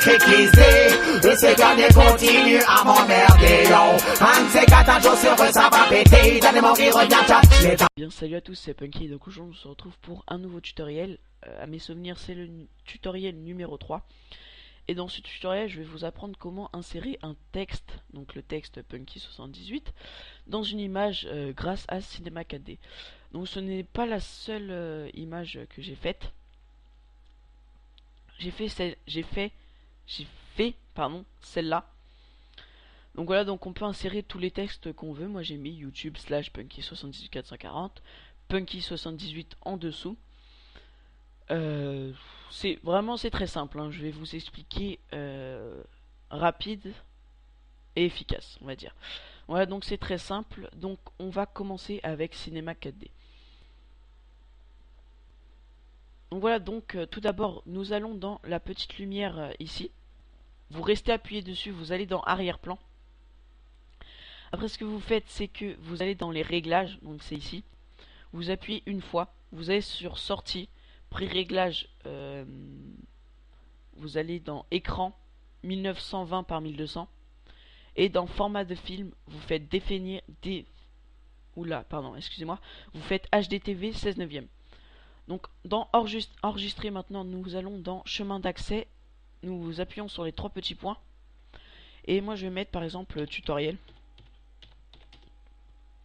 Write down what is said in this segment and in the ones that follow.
écrit et ces derniers continuent à m'emmerder, yo. Un de ces quatre, un jour sur eux, ça va péter. Donnez-moi qui revient, Bien, salut à tous, c'est Punky. Donc aujourd'hui, on se retrouve pour un nouveau tutoriel. À mes souvenirs, c'est le tutoriel numéro 3. Et dans ce tutoriel, je vais vous apprendre comment insérer un texte, donc le texte Punky78, dans une image grâce à Cinema 4D. Donc ce n'est pas la seule image que j'ai faite. J'ai fait celle-là. Donc voilà, donc on peut insérer tous les textes qu'on veut. Moi j'ai mis YouTube / Punky78440, Punky78 en dessous. C'est très simple, hein. Je vais vous expliquer rapide et efficace, on va dire. Voilà, donc c'est très simple. Donc on va commencer avec Cinema 4D. Donc voilà, donc tout d'abord nous allons dans la petite lumière ici. Vous restez appuyé dessus, vous allez dans arrière-plan. Après ce que vous faites, c'est que vous allez dans les réglages, donc c'est ici. Vous appuyez une fois, vous allez sur sortie, pré-réglage, vous allez dans écran 1920 par 1200 et dans format de film, vous faites définir vous faites HDTV 16 neuvième. Donc dans enregistrer maintenant, nous allons dans chemin d'accès, nous appuyons sur les trois petits points et moi je vais mettre par exemple tutoriel.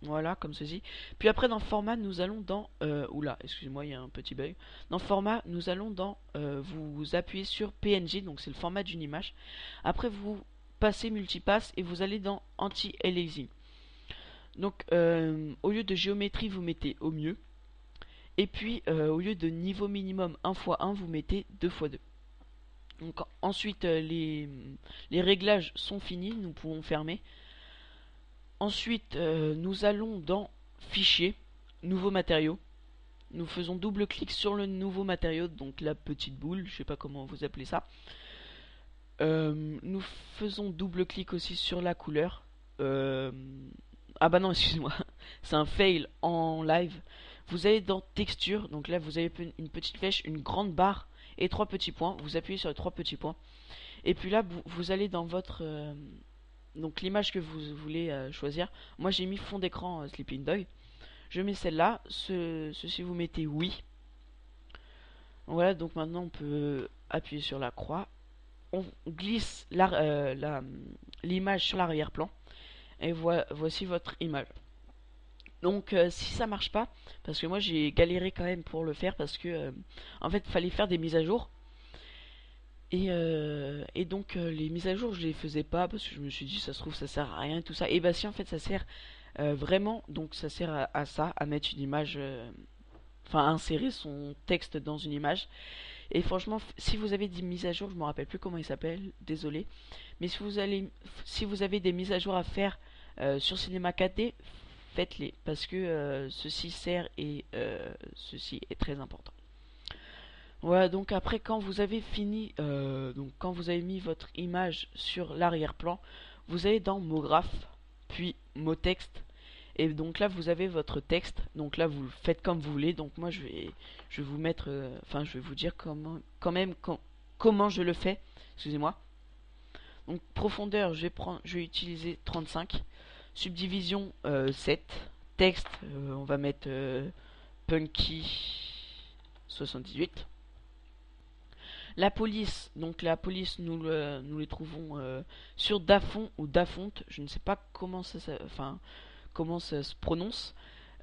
Voilà, comme ceci. Puis après dans format, nous allons dans excusez-moi, il y a un petit bug. Dans format, nous allons dans vous appuyez sur PNG, donc c'est le format d'une image. Après vous passez multipass et vous allez dans anti-aliasing. Donc au lieu de géométrie, vous mettez au mieux. Et puis au lieu de niveau minimum 1x1, vous mettez 2x2. Donc ensuite les réglages sont finis, nous pouvons fermer. Ensuite, nous allons dans Fichier, Nouveau matériau. Nous faisons double clic sur le nouveau matériau, donc la petite boule, je sais pas comment vous appelez ça. Nous faisons double clic aussi sur la couleur. Ah bah non, excusez-moi, c'est un fail en live. Vous allez dans Texture, donc là vous avez une petite flèche, une grande barre et trois petits points. Vous appuyez sur les trois petits points. Et puis là, vous allez dans votre... donc l'image que vous voulez choisir. Moi j'ai mis fond d'écran Sleeping Dog. Je mets celle-là. Ceci vous mettez oui. Voilà, donc maintenant on peut appuyer sur la croix. On glisse l'image sur l'arrière-plan. Et voici votre image. Donc si ça marche pas, parce que moi j'ai galéré quand même pour le faire, parce que en fait il fallait faire des mises à jour. Et donc les mises à jour je les faisais pas parce que je me suis dit ça se trouve ça sert à rien et tout ça. Et bah si, en fait ça sert vraiment, donc ça sert à ça, à mettre une image, enfin à insérer son texte dans une image. Et franchement si vous avez des mises à jour, je me rappelle plus comment il s'appelle, désolé, mais si vous avez des mises à jour à faire sur Cinema 4D, faites-les parce que ceci sert et ceci est très important. Voilà, donc après quand vous avez fini, donc quand vous avez mis votre image sur l'arrière-plan, vous allez dans mot graphe, puis mot texte, et donc là vous avez votre texte. Donc là vous le faites comme vous voulez. Donc moi je vais vous mettre, je vais vous dire comment je le fais. Excusez-moi. Donc profondeur, je vais utiliser 35, subdivision 7, texte, on va mettre Punky 78. La police, donc la police nous les trouvons sur Dafont ou Dafonte, je ne sais pas comment ça se prononce.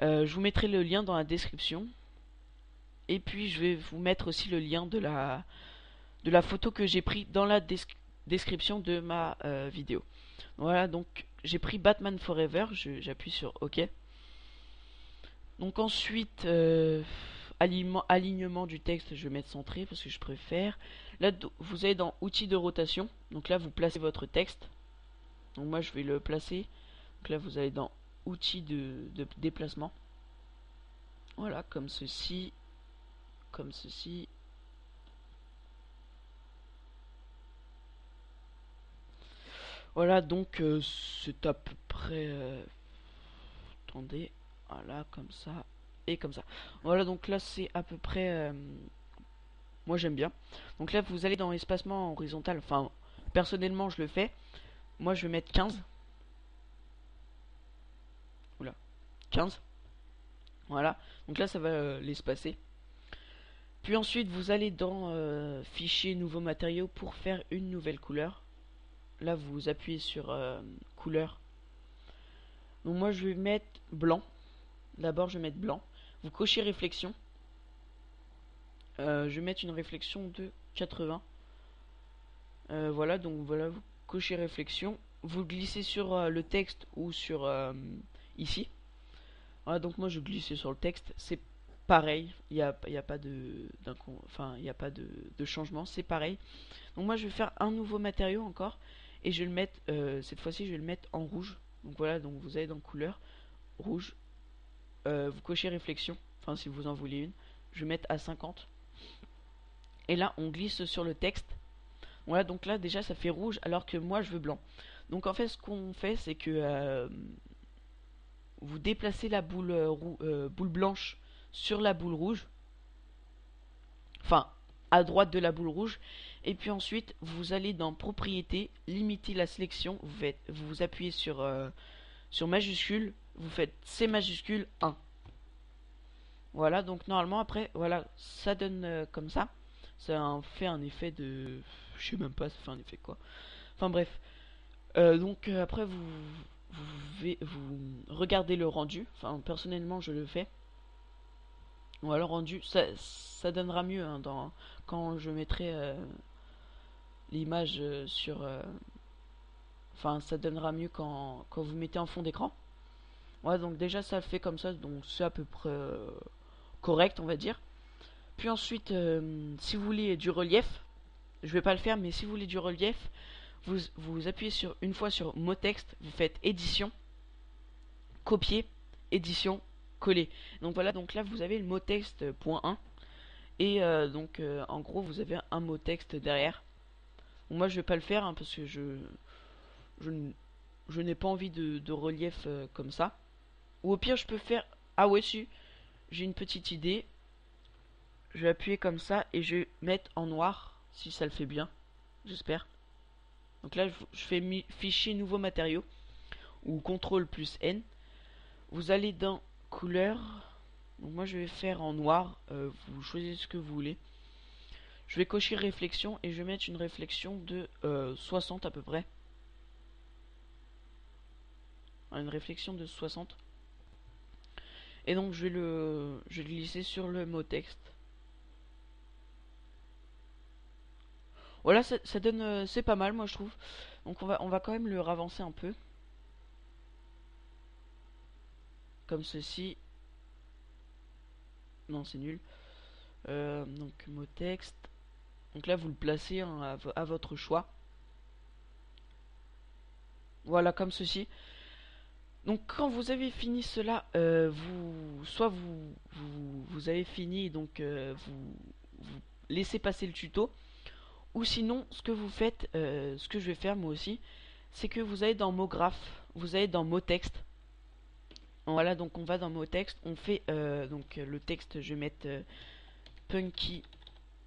Je vous mettrai le lien dans la description. Et puis je vais vous mettre aussi le lien de la photo que j'ai pris dans la description de ma vidéo. Voilà, donc j'ai pris Batman Forever, j'appuie sur OK. Donc ensuite alignement du texte, je vais mettre centré parce que je préfère. Là vous allez dans outils de rotation, donc là vous placez votre texte. Donc moi je vais le placer. Donc là vous allez dans outils de déplacement. Voilà, comme ceci. Comme ceci. Voilà, donc c'est à peu près... attendez, voilà, comme ça. Et comme ça. Voilà, donc là c'est à peu près Moi j'aime bien. Donc là vous allez dans espacement horizontal. Enfin personnellement je le fais. Moi je vais mettre 15. Oula. 15. Voilà. Donc là ça va l'espacer. Puis ensuite vous allez dans fichier nouveaux matériaux pour faire une nouvelle couleur. Là vous appuyez sur couleur. Donc moi je vais mettre blanc. D'abord je vais mettre blanc. Vous cochez réflexion. Je vais mettre une réflexion de 80. Voilà, donc voilà, vous cochez réflexion. Vous glissez sur le texte ou sur ici. Voilà, donc moi je glissais sur le texte. C'est pareil, y a pas de, enfin, il n'y a pas de changement, c'est pareil. Donc moi je vais faire un nouveau matériau encore. Et je vais le mettre, cette fois-ci je vais le mettre en rouge. Donc voilà, donc vous allez dans couleur, rouge. Vous cochez réflexion, enfin si vous en voulez une. Je vais mettre à 50. Et là on glisse sur le texte. Voilà, donc là déjà ça fait rouge alors que moi je veux blanc. Donc en fait ce qu'on fait c'est que vous déplacez la boule, boule blanche sur la boule rouge. Enfin à droite de la boule rouge. Et puis ensuite vous allez dans propriétés, limiter la sélection. Vous appuyez sur majuscule. Vous faites C majuscule 1. Voilà, donc normalement après, voilà, ça donne comme ça. Ça fait un effet de... Je sais même pas, ça fait un effet quoi. Enfin bref. Donc après vous regardez le rendu. Enfin personnellement je le fais. Voilà, le rendu, ça donnera mieux hein, quand je mettrai l'image sur... Enfin ça donnera mieux quand vous mettez en fond d'écran. Voilà, donc déjà ça le fait comme ça, donc c'est à peu près correct on va dire. Puis ensuite, si vous voulez du relief, je vais pas le faire, mais si vous voulez du relief, vous appuyez une fois sur mot texte, vous faites édition, copier, édition, coller. Donc voilà, donc là vous avez le mot texte .1 et donc en gros vous avez un mot texte derrière. Donc, moi je vais pas le faire hein, parce que je, je n'ai pas envie de relief comme ça. Ou au pire je peux faire, ah ouais si, j'ai une petite idée. Je vais appuyer comme ça et je vais mettre en noir si ça le fait bien, j'espère. Donc là je fais fichier nouveau matériau ou CTRL plus N. Vous allez dans couleur. Donc moi je vais faire en noir, vous choisissez ce que vous voulez. Je vais cocher réflexion et je vais mettre une réflexion de 60 à peu près. Une réflexion de 60. Et donc je vais le glisser sur le mot texte. Voilà, ça donne, c'est pas mal moi je trouve. Donc on va quand même le ravancer un peu. Comme ceci. Non c'est nul. Donc mot texte. Donc là vous le placez hein, à votre choix. Voilà comme ceci. Donc quand vous avez fini cela, vous avez fini donc vous laissez passer le tuto. Ou sinon, ce que vous faites, ce que je vais faire moi aussi, c'est que vous allez dans mots graphes, vous allez dans mots texte. Voilà, donc on va dans mots texte, on fait donc le texte, je vais mettre punky,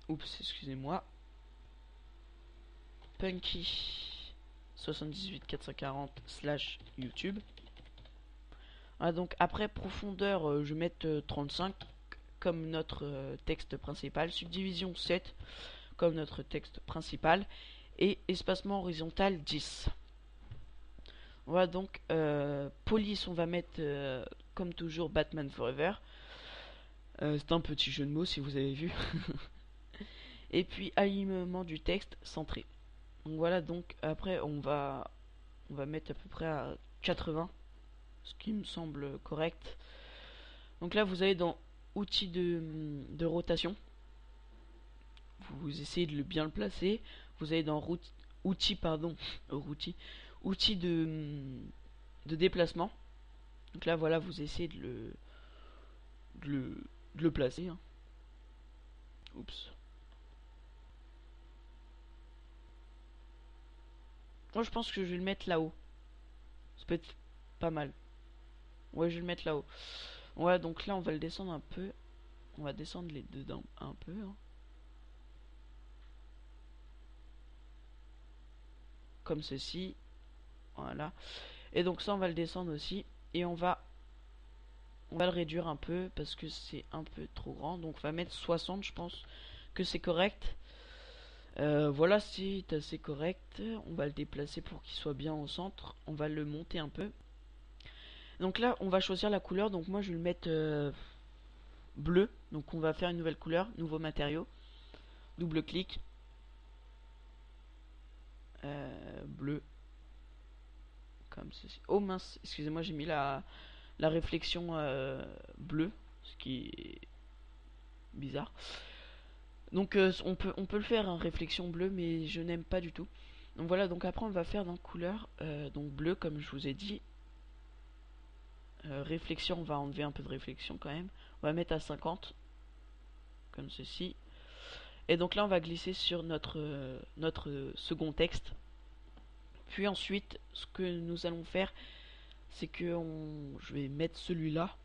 oups, excusez-moi, punky 78440 slash YouTube. Voilà, donc après profondeur, je vais mettre 35 comme notre texte principal, subdivision 7 comme notre texte principal et espacement horizontal 10. Voilà donc police on va mettre comme toujours Batman Forever. C'est un petit jeu de mots si vous avez vu. Et puis alignement du texte centré. Donc voilà, donc après on va mettre à peu près à 80, ce qui me semble correct. Donc là vous allez dans outils de rotation. Vous essayez de bien le placer. Vous allez dans outils de déplacement. Donc là voilà, vous essayez de le placer. Hein. Oups. Moi je pense que je vais le mettre là-haut. Ça peut être pas mal. Ouais, je vais le mettre là-haut. Ouais, donc là on va le descendre un peu. On va descendre les dedans un peu. Hein. comme ceci. Voilà. Et donc ça on va le descendre aussi. Et on va le réduire un peu parce que c'est un peu trop grand. Donc on va mettre 60, je pense que c'est correct. Voilà, c'est assez correct. On va le déplacer pour qu'il soit bien au centre. On va le monter un peu. Donc là on va choisir la couleur. Donc moi je vais le mettre bleu. Donc on va faire une nouvelle couleur, nouveau matériau. Double clic. Bleu. Comme ceci. Oh mince, excusez-moi, j'ai mis la réflexion bleue, ce qui est bizarre. Donc on peut le faire, hein, réflexion bleue, mais je n'aime pas du tout. Donc voilà, donc après on va faire dans couleur, donc bleu comme je vous ai dit. Réflexion, on va enlever un peu de réflexion quand même. On va mettre à 50, comme ceci. Et donc là on va glisser sur notre second texte. Puis ensuite, ce que nous allons faire, c'est que je vais mettre celui-là.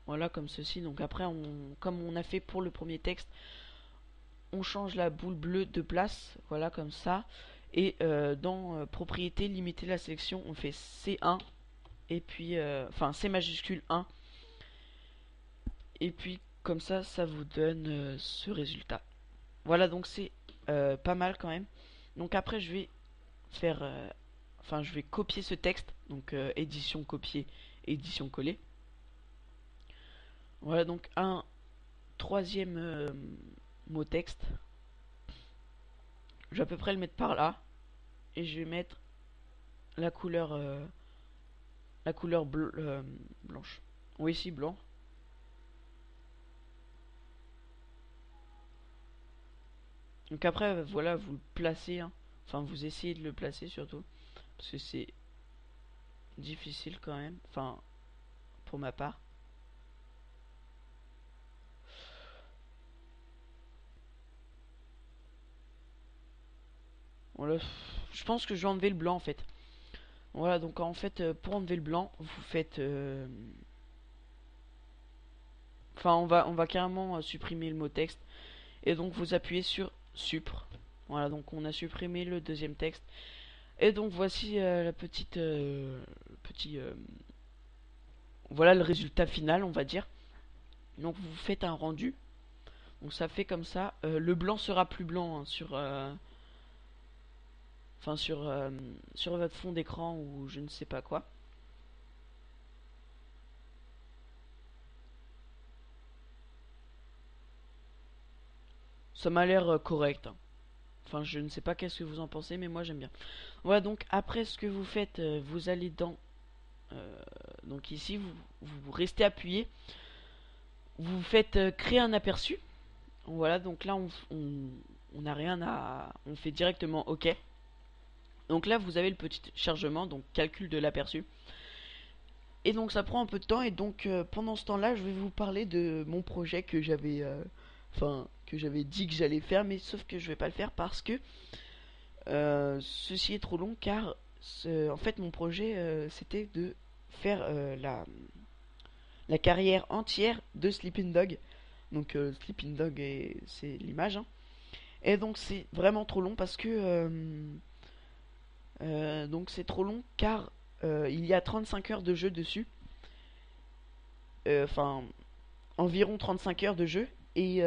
Voilà, comme ceci. Donc après, comme on a fait pour le premier texte, on change la boule bleue de place. Voilà, comme ça. Et dans propriété, limiter la sélection, on fait C1. Et puis, enfin, C majuscule 1. Et puis, comme ça, ça vous donne ce résultat. Voilà, donc c'est pas mal quand même. Donc après, je vais faire... enfin, je vais copier ce texte. Donc, édition copier, édition coller. Voilà, donc un troisième mot texte. Je vais à peu près le mettre par là. Et je vais mettre la couleur blanche. Oui, ici, blanc. Donc après, voilà, vous le placez. Hein. Enfin, vous essayez de le placer surtout. Parce que c'est difficile quand même. Enfin, pour ma part. Voilà, je pense que je vais enlever le blanc en fait. Voilà, donc en fait, pour enlever le blanc, vous faites... Enfin, on va carrément supprimer le mot texte. Et donc, vous appuyez sur Supr. Voilà, donc on a supprimé le deuxième texte. Et donc, voici la petite... voilà le résultat final, on va dire. Donc, vous faites un rendu. Donc, ça fait comme ça. Le blanc sera plus blanc hein, sur... Enfin, sur votre fond d'écran ou je ne sais pas quoi. Ça m'a l'air correct. Hein. Enfin, je ne sais pas qu'est-ce que vous en pensez, mais moi j'aime bien. Voilà, donc après ce que vous faites, vous allez dans... donc ici, vous restez appuyé. Vous faites créer un aperçu. Voilà, donc là, on n'a rien à... On fait directement OK. Donc là, vous avez le petit chargement, donc calcul de l'aperçu. Et donc ça prend un peu de temps, et donc pendant ce temps-là, je vais vous parler de mon projet que j'avais... Enfin, que j'avais dit que j'allais faire, mais sauf que je vais pas le faire parce que ceci est trop long, car en fait mon projet c'était de faire la carrière entière de Sleeping Dog. Donc Sleeping Dog, c'est l'image. Hein. Et donc c'est vraiment trop long parce que... donc c'est trop long car il y a 35 heures de jeu dessus. Enfin, environ 35 heures de jeu. Et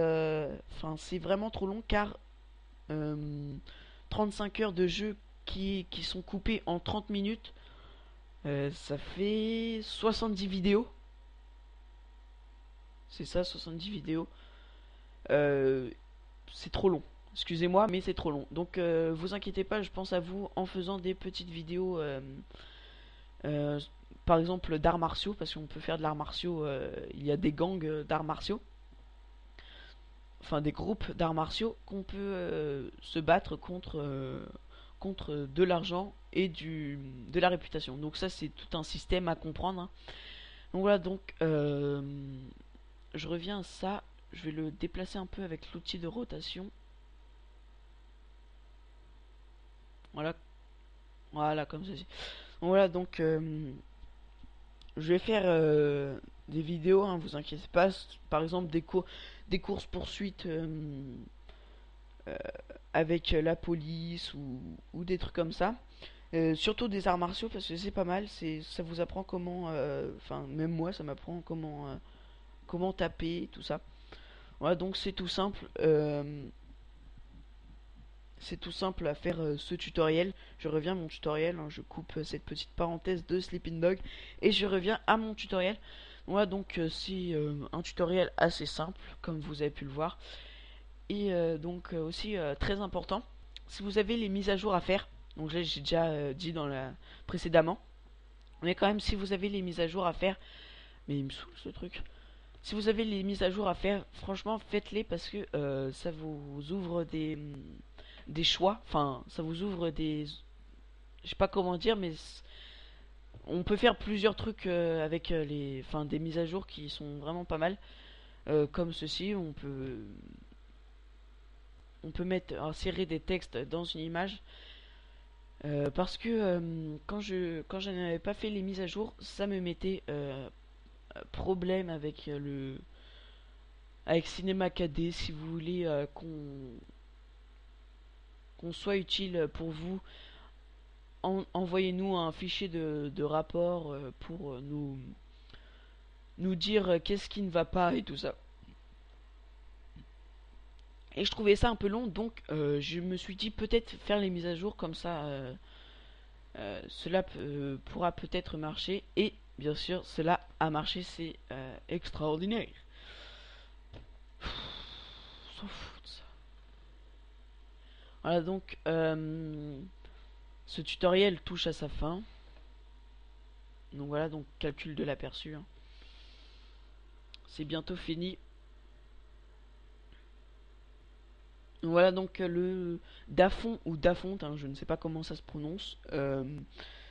enfin, c'est vraiment trop long car 35 heures de jeu qui sont coupées en 30 minutes, ça fait 70 vidéos. C'est ça, 70 vidéos. C'est trop long. Excusez-moi, mais c'est trop long. Donc, vous inquiétez pas, je pense à vous en faisant des petites vidéos, par exemple d'arts martiaux, parce qu'on peut faire de l'art martiaux. Il y a des gangs d'arts martiaux. Enfin, des groupes d'arts martiaux qu'on peut se battre contre de l'argent et de la réputation. Donc ça, c'est tout un système à comprendre. Hein. Donc voilà, donc je reviens à ça. Je vais le déplacer un peu avec l'outil de rotation. Voilà, voilà comme ceci. Voilà, donc je vais faire des vidéos, hein, vous inquiétez pas. Par exemple, des courses poursuites avec la police ou des trucs comme ça. Surtout des arts martiaux parce que c'est pas mal, ça vous apprend comment, enfin même moi ça m'apprend comment taper, tout ça. Voilà, donc c'est tout simple à faire ce tutoriel. Je reviens à mon tutoriel, hein, je coupe cette petite parenthèse de Sleeping Dog et je reviens à mon tutoriel. Voilà, donc c'est un tutoriel assez simple comme vous avez pu le voir. Et donc aussi très important, si vous avez les mises à jour à faire, donc là j'ai déjà dit précédemment, mais quand même si vous avez les mises à jour à faire, mais il me saoule ce truc. Si vous avez les mises à jour à faire, franchement faites-les parce que ça vous ouvre des choix, enfin ça vous ouvre je sais pas comment dire, mais on peut faire plusieurs trucs avec des mises à jour qui sont vraiment pas mal, comme ceci. On peut insérer des textes dans une image, parce que quand je n'avais pas fait les mises à jour, ça me mettait problème avec Cinema 4D. Si vous voulez qu'on soit utile pour vous, envoyez-nous un fichier de rapport pour nous dire qu'est-ce qui ne va pas et tout ça. Et je trouvais ça un peu long, donc je me suis dit peut-être faire les mises à jour comme ça, cela pourra peut-être marcher. Et bien sûr, cela a marché, c'est extraordinaire. On s'en fout de ça. Voilà, donc ce tutoriel touche à sa fin. Donc voilà, donc calcul de l'aperçu, hein. C'est bientôt fini. Voilà donc le Dafont ou Dafonte, hein, je ne sais pas comment ça se prononce,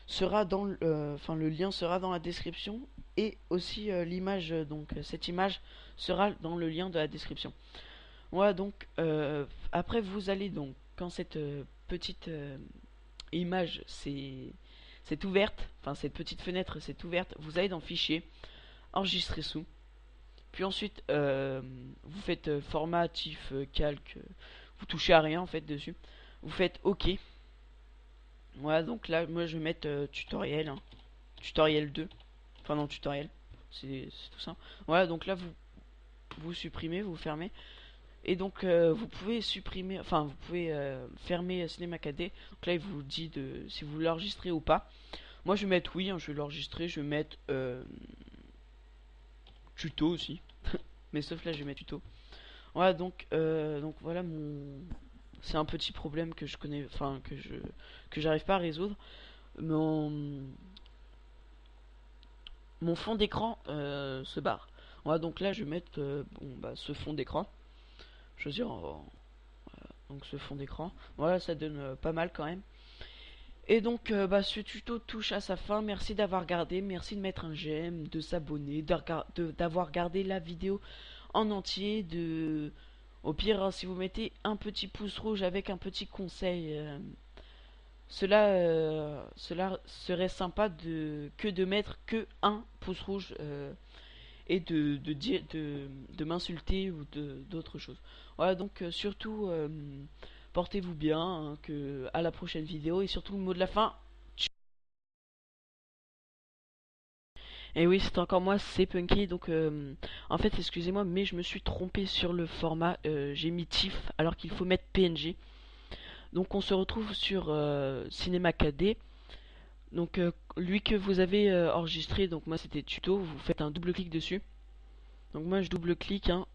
sera dans enfin le lien sera dans la description et aussi l'image, donc cette image sera dans le lien de la description. Voilà donc après vous allez donc quand cette petite image c'est ouverte, enfin cette petite fenêtre c'est ouverte, vous allez dans fichier, enregistrer sous. Puis ensuite, vous faites format, tif, calque, vous touchez à rien en fait dessus. Vous faites OK. Voilà, donc là, moi je vais mettre tutoriel, hein. Tutoriel 2. Enfin non, tutoriel. C'est tout ça. Voilà, donc là, vous supprimez, vous fermez. Et donc, vous pouvez supprimer, enfin, vous pouvez fermer Cinema 4D. Donc là, il vous dit si vous l'enregistrez ou pas. Moi, je vais mettre oui, hein, je vais l'enregistrer. Je vais mettre tuto aussi. Mais sauf là, je vais mettre tuto. Voilà, donc voilà c'est un petit problème que je connais, enfin que j'arrive pas à résoudre. Mon fond d'écran se barre. Voilà, donc là, je vais mettre ce fond d'écran. Choisir donc ce fond d'écran. Voilà, ça donne pas mal quand même. Et donc ce tuto touche à sa fin. Merci d'avoir regardé, merci de mettre un j'aime, de s'abonner, d'avoir regardé la vidéo en entier, au pire hein, si vous mettez un petit pouce rouge avec un petit conseil, cela serait sympa que de mettre que un pouce rouge, et de m'insulter ou d'autres choses. Voilà, donc surtout portez-vous bien, hein, à la prochaine vidéo, et surtout le mot de la fin. Et oui, c'est encore moi, c'est Punky. Donc en fait, excusez-moi, mais je me suis trompé sur le format. J'ai mis TIFF alors qu'il faut mettre PNG. Donc on se retrouve sur Cinema 4D. Donc lui que vous avez enregistré, donc moi c'était tuto, vous faites un double clic dessus. Donc moi je double clique, hein,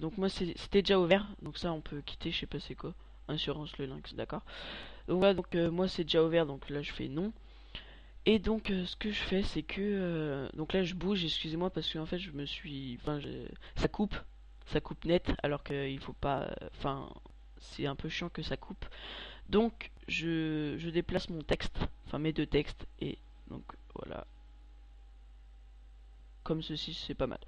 donc moi c'était déjà ouvert, donc ça on peut quitter, je sais pas c'est quoi. Assurance le lynx, d'accord. Donc voilà, donc moi c'est déjà ouvert, donc là je fais non. Et donc ce que je fais c'est que donc là je bouge, excusez-moi parce que en fait je me suis, ça coupe net alors qu'il faut pas, enfin c'est un peu chiant que ça coupe. Donc je déplace mon texte, enfin mes deux textes, et donc voilà, comme ceci, c'est pas mal.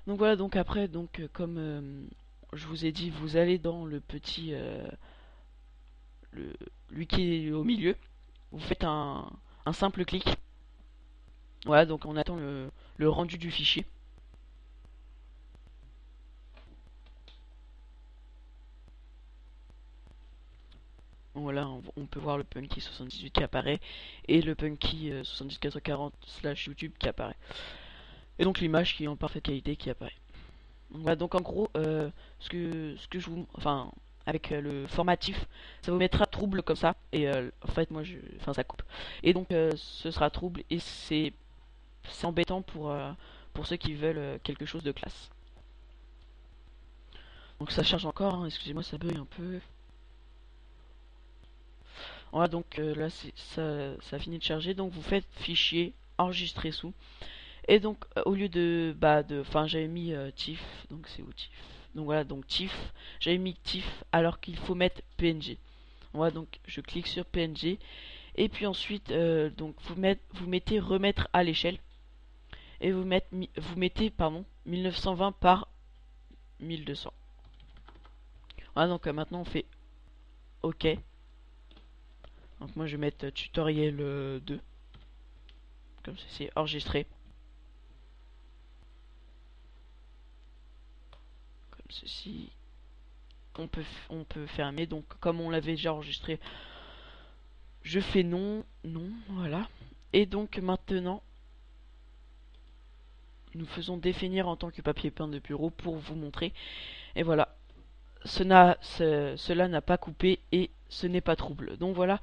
Donc voilà, donc après, donc comme je vous ai dit, vous allez dans le petit lui qui est au milieu, vous faites un simple clic. Voilà, donc on attend le rendu du fichier. voilà, on peut voir le Punky 78 qui apparaît et le Punky 70440/YouTube qui apparaît. Et donc l'image qui est en parfaite qualité qui apparaît. Donc, voilà, donc en gros, ce que je vous, enfin, avec le formatif, ça vous mettra trouble comme ça. Et en fait, enfin, ça coupe. Et donc, ce sera trouble et c'est embêtant pour ceux qui veulent quelque chose de classe. Donc ça charge encore, hein, excusez-moi, ça bug un peu. Voilà, donc là, ça finit de charger. Donc vous faites fichier, enregistrer sous. Et donc, au lieu enfin, j'avais mis TIFF, donc c'est où TIFF? Donc voilà, donc TIFF, j'avais mis TIFF alors qu'il faut mettre PNG. Voilà, donc je clique sur PNG. Et puis ensuite, donc vous mettez remettre à l'échelle. Et vous mettez, pardon, 1920 par 1200. Voilà, donc maintenant on fait OK. Donc moi je vais mettre tutoriel 2. Comme c'est enregistré. Comme ceci. On peut fermer. Donc comme on l'avait déjà enregistré, je fais non, voilà. Et donc maintenant, nous faisons définir en tant que papier peint de bureau pour vous montrer. Et voilà. Cela n'a pas coupé et ce n'est pas trouble. Donc voilà,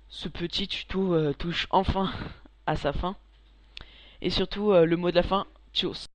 ce petit tuto touche enfin à sa fin. Et surtout, le mot de la fin, tchuss.